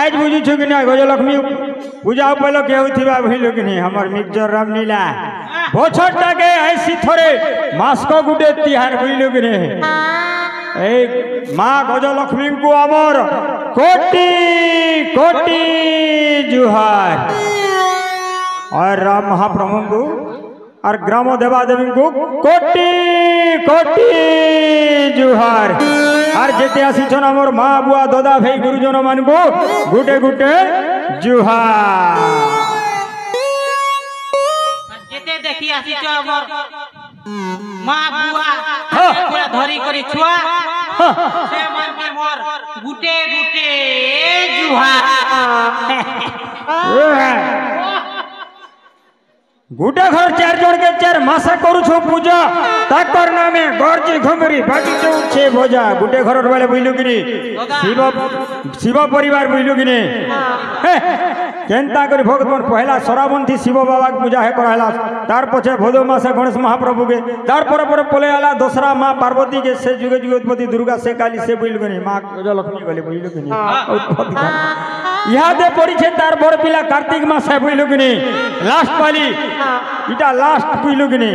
आज बुझी छु कि ना गजलक्ष्मी पूजा पहले केउथिबा भइलो कि नहीं हमर मिक्सर रामलीला बछरटा के ऐसी थोरे मास को गुटे तिहार भइलो कि नहीं ए मां गजलक्ष्मी को अमर कोटि कोटि जुहार और राम महाप्रभु को और ग्राम देवा देवी को कोटि कोटि जुहार और जेते आसीछन हमर मां बुआ दादा भाई गुरुजन मान को गुटे गुटे जुहार जेते देखि आसीछ हमर मां बुआ धरी करी छुआ से मन के मोर गुटे गुटे जुहार गुटे घर चार जन के चार मासा करू छो पूजा ताकर नामे गरजी घंगरी बाजी जो छे भोजा गुटे घर वाले बुइलु किनी शिव शिव परिवार बुइलु किनी केनता करी भगवान पहला सराबन थी शिव बाबा की पूजा है कराला तार पछे भोदो मासे गणेश महाप्रभु के तार पर पले आला दूसरा मां पार्वती के से जुगे जुगे उत्पत्ति दुर्गा से काली से बुइलु किनी मां गजलक्ष्मी गले बुइलु किनी यहाँ दे पड़ी छे तार बड़ पिला कार्तिक मास है बुइलु किनी लास्ट वाली इटा लास्ट बुइलु किनी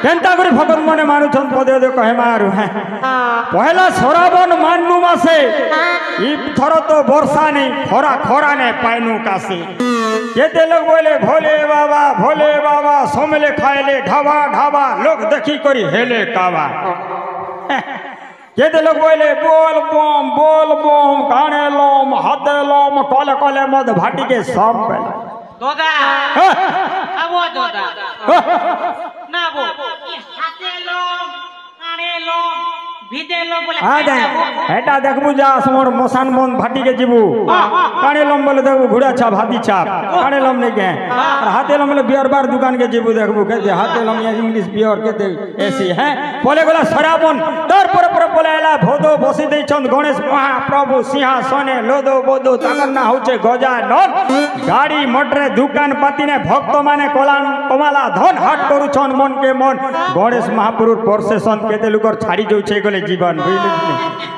केनता करी भगवान मने मानु छन पदे दे कहे मारू है पहला सराबन माननु मासे ई थर तो वर्षा नहीं खरा खरा ने पाइनु कासे केते लोग बोले भोले बाबा सोमले खाएले ढाबा ढाबा लोग देखी करी हेले काबा केते लोग बोले बोल बम काने लोम हाथे लोम कले कले मद भाटी के सब पहले दोदा अबो दोदा ना वो हाथे लोम काने लोम ভিদে লোক বলে এটা দেখবু যা সমর মশান মন ভাটি কে জিবু কানে লম বলে দেখবু ঘোড়া ছাপ হাতি ছাপ কানে লম নেই কে আর হাতে লম বলে বিয়ার বার দোকান কে জিবু দেখবু কে হাতে লম ইংলিশ বিয়ার কে এসি হ্যাঁ বলে গলা সরাবন তারপরে পরে বলে এলা ভোদো বসি দেইছন গণেশ মহাপ্রভু সিংহাসনে লোদো বোদো তাকর না হচ্ছে গজানন গাড়ি মোটরে দোকান পাতিনে ভক্ত মানে কলান কমালা ধন হাট করুছন মন কে মন গণেশ মহাপ্রভুর প্রসেশন কেতে লোকর ছাড়ি যাচ্ছে গলে जीवन बुझलु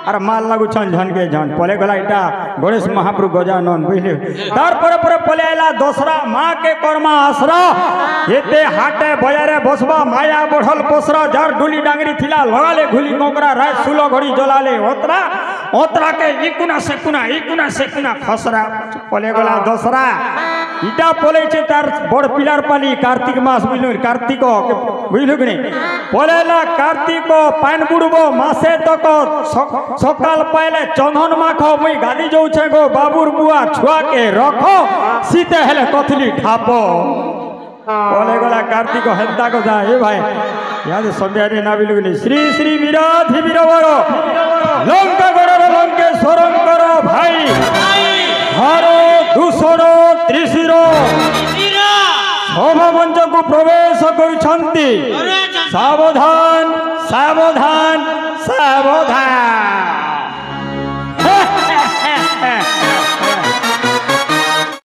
और माल लागू छन झन के झन पले गला इटा गणेश महाप्रभु गजानन बुझलु तार पर पले आला दोसरा मां के कर्मा आसरा एते हाटे बजारे बसबा माया बढ़ल पोसरा जार डुली डांगरी थिला लगाले घुली कोकरा रात सुलो घड़ी जलाले ओतरा के इकुना से कुना खसरा पले गला दोसरा इटा पले छे तार बड़ पिलार पाली कार्तिक मास बुझलु कार्तिक बुझलु कि नहीं पलेला कार्तिक पान बुड़बो मासे तक सकाल पाइले चंदन माखो मुई गादी जाऊे गो बाबूर बुआ छुआ के रखो सीते हेले कथली ढापो बोले गला कार्तिक हेंता को जा ए भाई याद संध्या रे ना बिलु नहीं श्री श्री विराधि वीरवर लंका गणर लंकेश्वरं कर भाई हरो दूषण त्रिशिर सभा मंच को प्रवेश करुछंती सावधान सावधान सावधान